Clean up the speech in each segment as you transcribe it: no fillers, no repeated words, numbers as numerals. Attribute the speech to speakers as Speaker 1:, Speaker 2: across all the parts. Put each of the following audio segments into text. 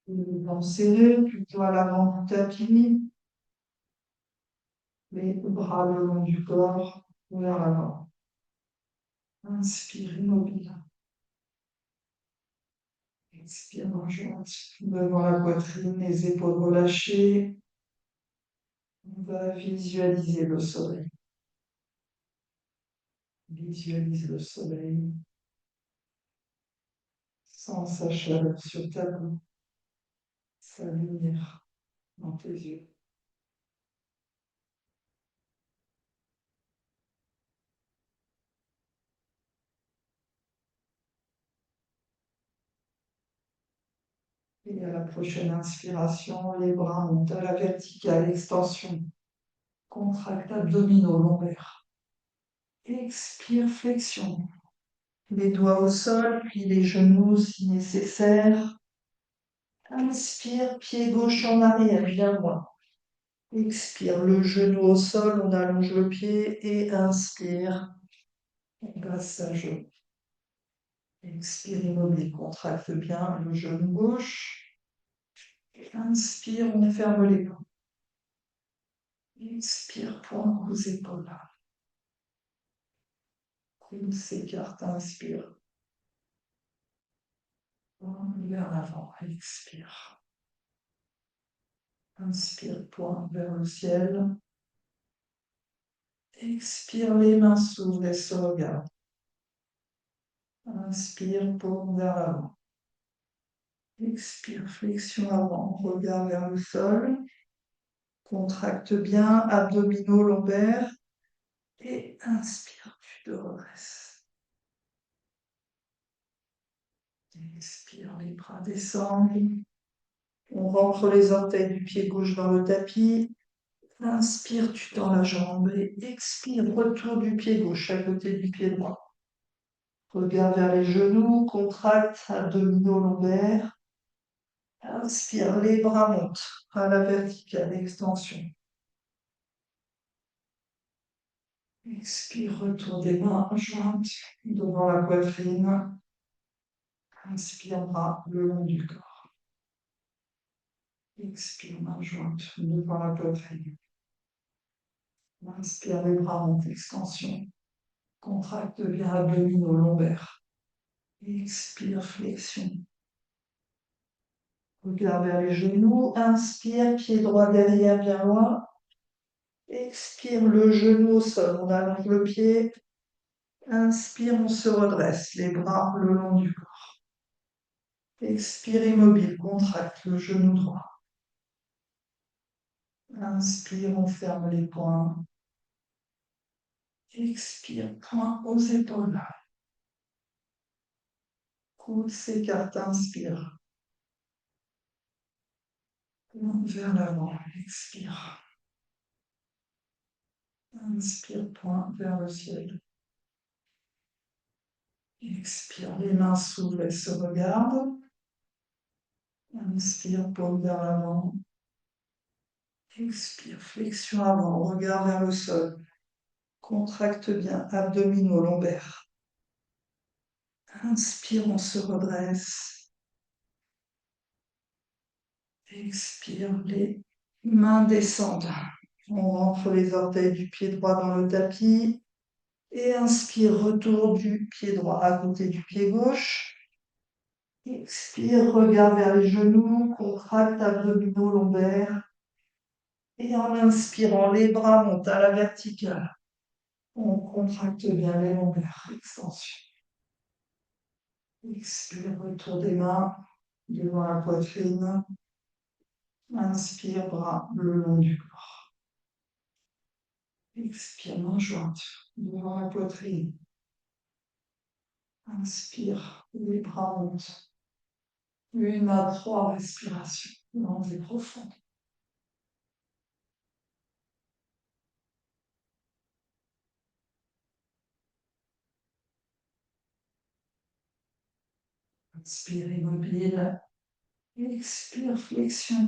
Speaker 1: Les dents serrées, plutôt à l'avant du tapis, les bras le long du corps, vers l'avant. Inspire immobile. Expire en jointe. Devant la poitrine, les épaules relâchées. On va visualiser le soleil. Visualise le soleil sans sa chaleur sur ta peau, sa lumière dans tes yeux. Et à la prochaine inspiration, les bras montent à la verticale, extension. Contracte abdominaux lombaires. Expire, flexion. Les doigts au sol, puis les genoux si nécessaire. Inspire, pied gauche en arrière, bien loin. Expire, le genou au sol, on allonge le pied et inspire, on passe à genou. Expire immobile, contracte bien le genou gauche. Inspire, on ferme les bras. Expire, pointe aux épaules. Coude s'écarte, inspire. Pointe vers l'avant, expire. Inspire, pointe vers le ciel. Expire, les mains s'ouvrent et se regardent. Inspire, paume vers l'avant. Expire, flexion avant, regard vers le sol. Contracte bien, abdominaux, lombaires. Et inspire, tu te redresses. Expire, les bras descendent. On rentre les orteils du pied gauche dans le tapis. Inspire, tu tends la jambe et expire, retour du pied gauche à côté du pied droit. Regard vers les genoux, contracte, abdominaux, lombaires. Inspire, les bras montent à la verticale, extension. Expire, retour des mains jointes devant la poitrine. Inspire, bras le long du corps. Expire, main jointe devant la poitrine. Inspire, les bras montent, extension. Contracte bien abdominaux, lombaires. Expire, flexion. Regard vers les genoux. Inspire, pied droit derrière, bien loin. Expire, le genou au sol. On allonge le pied. Inspire, on se redresse. Les bras le long du corps. Expire, immobile. Contracte le genou droit. Inspire, on ferme les poings. Expire, poing aux épaules. Coude s'écarte, inspire. Poing vers l'avant, expire. Inspire, poing vers le ciel. Expire, les mains s'ouvrent et se regardent. Inspire, paume vers l'avant. Expire, flexion avant, regard vers le sol. Contracte bien, abdominaux, lombaires. Inspire, on se redresse. Expire, les mains descendent. On rentre les orteils du pied droit dans le tapis. Et inspire, retour du pied droit à côté du pied gauche. Expire, regard vers les genoux, contracte abdominaux lombaires. Et en inspirant, les bras montent à la verticale. On contracte bien les lombaires, extension. Expire, retour des mains devant la poitrine. Inspire, bras le long du corps. Expire, main jointe devant la poitrine. Inspire, les bras montent. 1 à 3 respirations longues et profondes. Inspire immobile. Expire, flexion.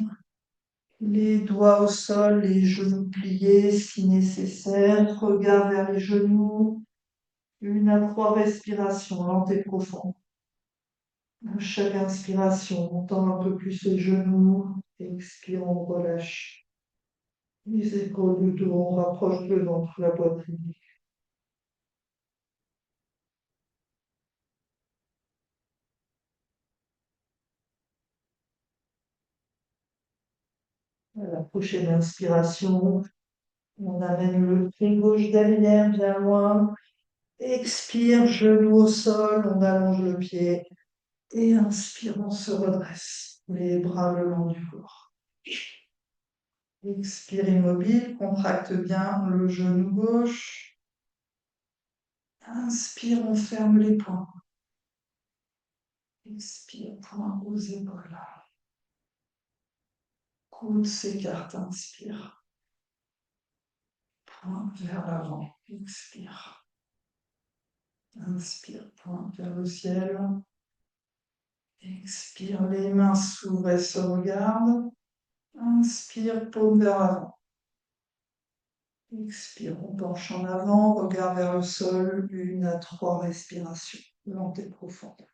Speaker 1: Les doigts au sol, les genoux pliés si nécessaire. Regard vers les genoux. 1 à 3 respirations lentes et profondes. À chaque inspiration, on tend un peu plus les genoux. Expire, on relâche les épaules, le dos, on rapproche le ventre, la poitrine. À la prochaine inspiration, on amène le pied gauche derrière, bien loin. Expire, genou au sol, on allonge le pied. Et inspire, on se redresse. Les bras le long du corps. Expire immobile, contracte bien le genou gauche. Inspire, on ferme les poings. Expire, poing aux épaules. Coude s'écarte, inspire. Poing vers l'avant. Expire. Inspire, poing vers le ciel. Expire, les mains s'ouvrent et se regardent. Inspire, paume vers l'avant. Expire, on penche en avant, regard vers le sol, 1 à 3 respirations, lentes et profondes.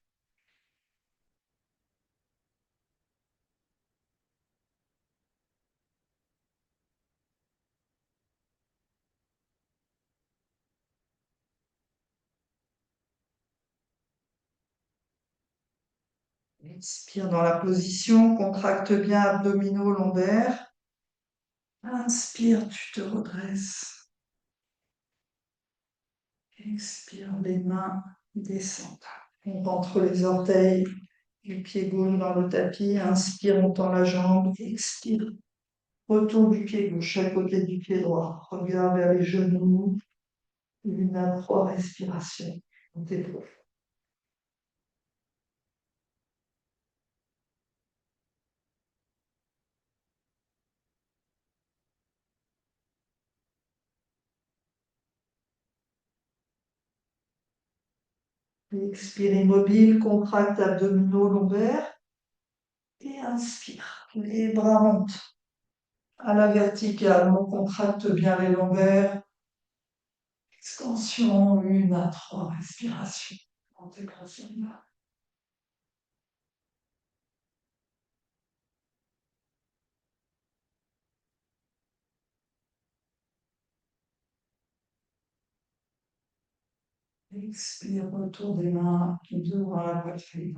Speaker 1: Expire dans la position, contracte bien abdominaux, lombaires. Inspire, tu te redresses. Expire, les mains descendent. On rentre les orteils du pied gauche dans le tapis. Inspire, on tend la jambe. Expire, retour du pied gauche à côté du pied droit. Regard vers les genoux. 1 à 3 respirations. On dépose. Expire immobile, contracte abdominaux lombaires et inspire. Les bras montent à la verticale. On contracte bien les lombaires. Extension, 1 à 3 respirations. Intégration. Expire, retour des mains devant la poitrine.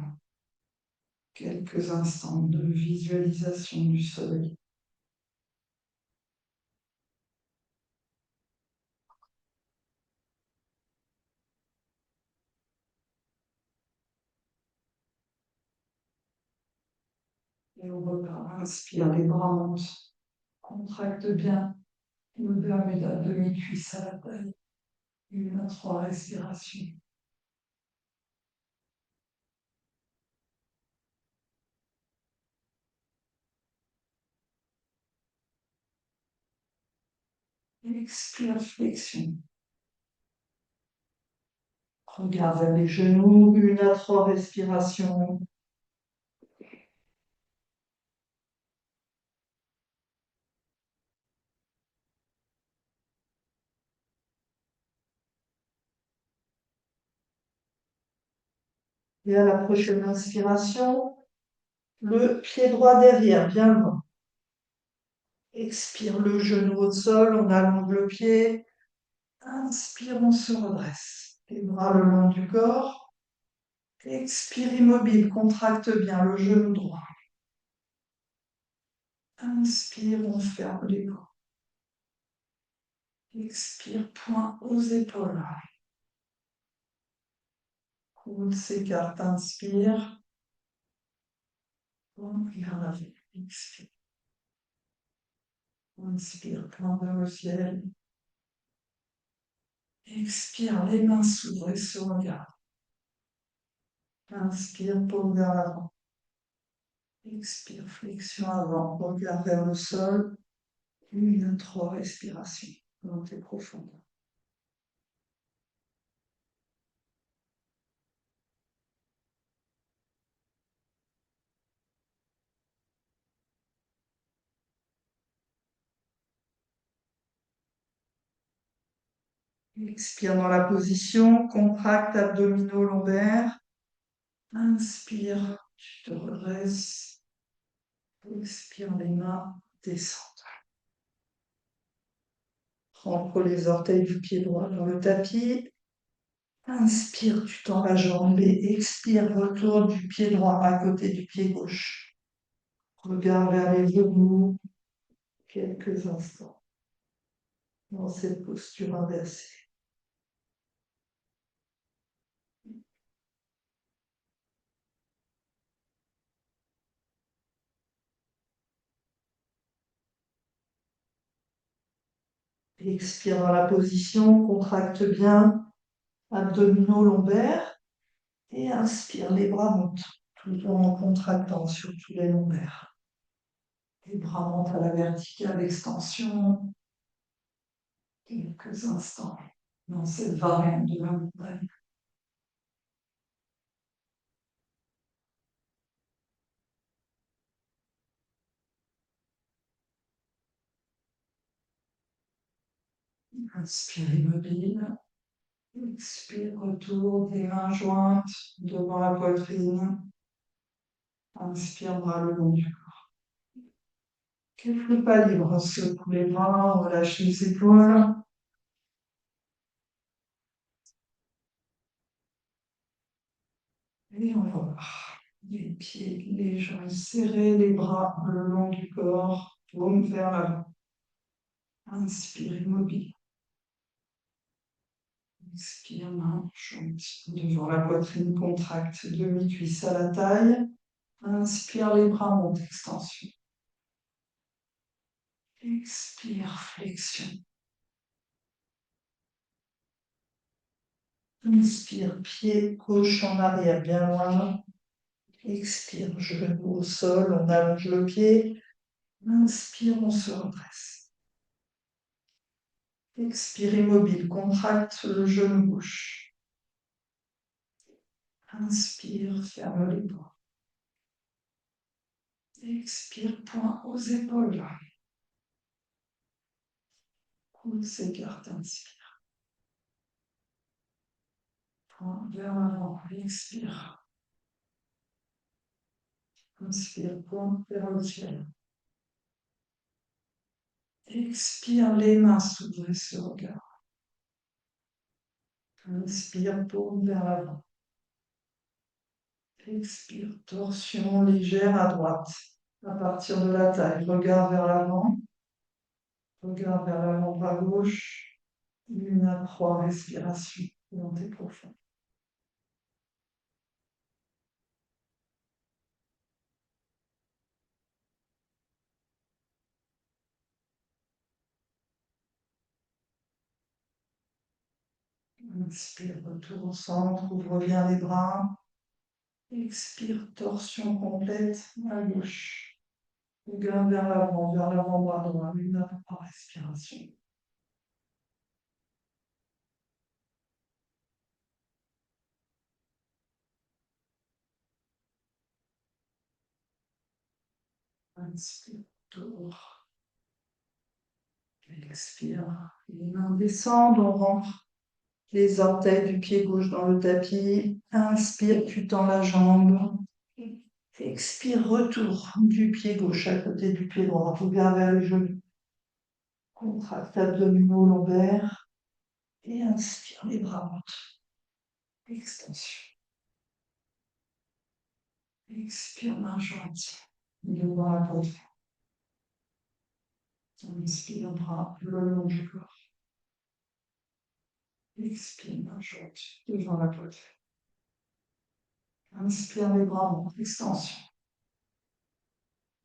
Speaker 1: Quelques instants de visualisation du soleil. Et on repart. Inspire, les bras montent. Contracte bien le bas et la demi-cuisse à la taille. 1 à 3 respirations. Expire, flexion. Regard vers les genoux, 1 à 3 respirations. Et à la prochaine inspiration, le pied droit derrière, bien loin. Expire le genou au sol, on allonge le pied. Inspire, on se redresse. Les bras le long du corps. Expire immobile, contracte bien le genou droit. Inspire, on ferme les bras. Expire, poing aux épaules. Coude s'écarte, inspire. Poing vers l'avant. Expire. Inspire, poing vers le ciel. Expire, les mains s'ouvrent et se regardent. Inspire, paume vers l'avant. Expire, flexion avant, regard vers le sol. 1 à 3 respirations. Montée profonde. Expire dans la position, contracte abdominaux lombaires. Inspire, tu te redresses. Expire, les mains descendent. Rentre les orteils du pied droit dans le tapis. Inspire, tu tends la jambe et expire, retourne du pied droit à côté du pied gauche. Regarde vers les genoux quelques instants dans cette posture inversée. Expire dans la position, contracte bien, abdominaux lombaires et inspire, les bras montent tout en contractant surtout les lombaires. Les bras montent à la verticale, extension, quelques instants dans cette variante de la montagne. Inspire immobile. Expire, retour des mains jointes devant la poitrine. Inspire, bras le long du corps. Quelques pas libres, secoue les bras, relâche les épaules. Et on va les pieds, les jambes serrés, les bras le long du corps, paume vers l'avant. Inspire, immobile. Expire, main jointe devant la poitrine, contracte demi-cuisse à la taille. Inspire, les bras montent, extension. Expire, flexion. Inspire, pied gauche en arrière, bien loin. Expire, genou au sol, on allonge le pied. Inspire, on se redresse. Expire, immobile, contracte le genou gauche. Inspire, ferme les bras. Expire, poing aux épaules. Coude s'écarte, inspire. Poing vers l'avant, expire. Inspire, poing vers le ciel. Expire, les mains s'ouvrent et se regardent. Inspire, paume vers l'avant. Expire, torsion légère à droite. À partir de la taille, regard vers l'avant. Regard vers l'avant-bras gauche. Une à trois respirations. Montée profonde. Inspire, retour au centre, ouvre bien les bras. Expire, torsion complète à gauche. Regard vers l'avant-bras droit. Une à trois respirations. Inspire, tour. Expire. Les mains descendent, on rentre les orteils du pied gauche dans le tapis. Inspire, tu tends la jambe. Expire, retour du pied gauche à côté du pied droit. Regard vers le genou. Contracte abdominaux lombaires. Et inspire, les bras montent. Extension. Expire, main jointe devant la poitrine. Inspire, bras le long du corps. Expire, main jointe devant la poitrine. Inspire, les bras montent. Extension.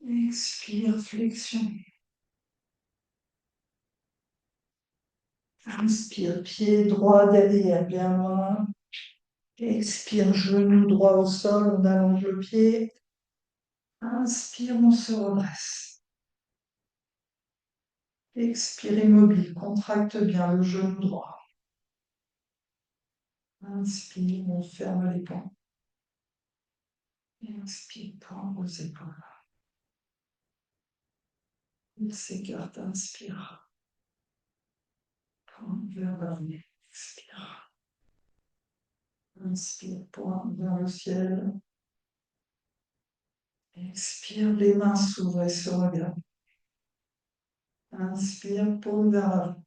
Speaker 1: Expire, flexion. Inspire, pied droit derrière, bien loin. Expire, genou droit au sol, on allonge le pied. Inspire, on se redresse. Expire, immobile, contracte bien le genou droit. Inspire, on ferme les poings. Inspire, poing aux épaules. Il s'écarte, inspire. Poing vers l'avant, expire. Inspire, pointe vers le ciel. Expire, les mains s'ouvrent et se regardent. Inspire, paume vers l'avant.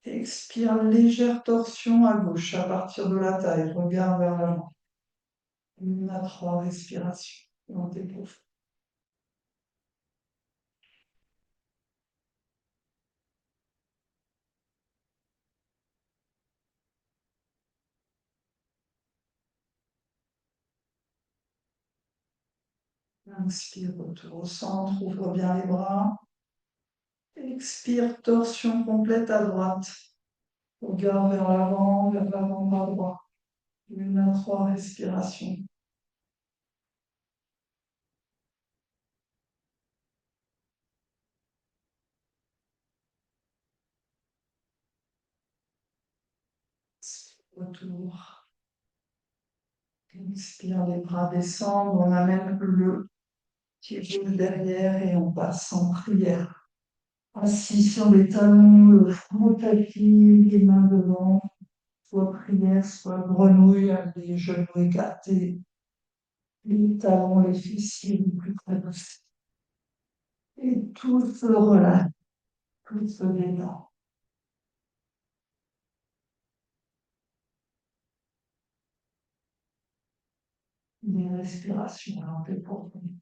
Speaker 1: Expire, légère torsion à gauche à partir de la taille. Regard vers l'avant. 1 à 3 respirations. On dépose. Inspire, retour au centre, ouvre bien les bras. Expire, torsion complète à droite. Regard vers l'avant-bras droit. 1 à 3 respirations. Retour. Inspire, les bras descendent. On amène le pied gauche derrière et on passe en prière. Assis sur les talons, le front au tapis, les mains devant. Soit prière, soit grenouille, les genoux écartés, les talons, les fessiers les plus près possible. Et tout se relâche, tout se détend. Des respirations un peu profondes.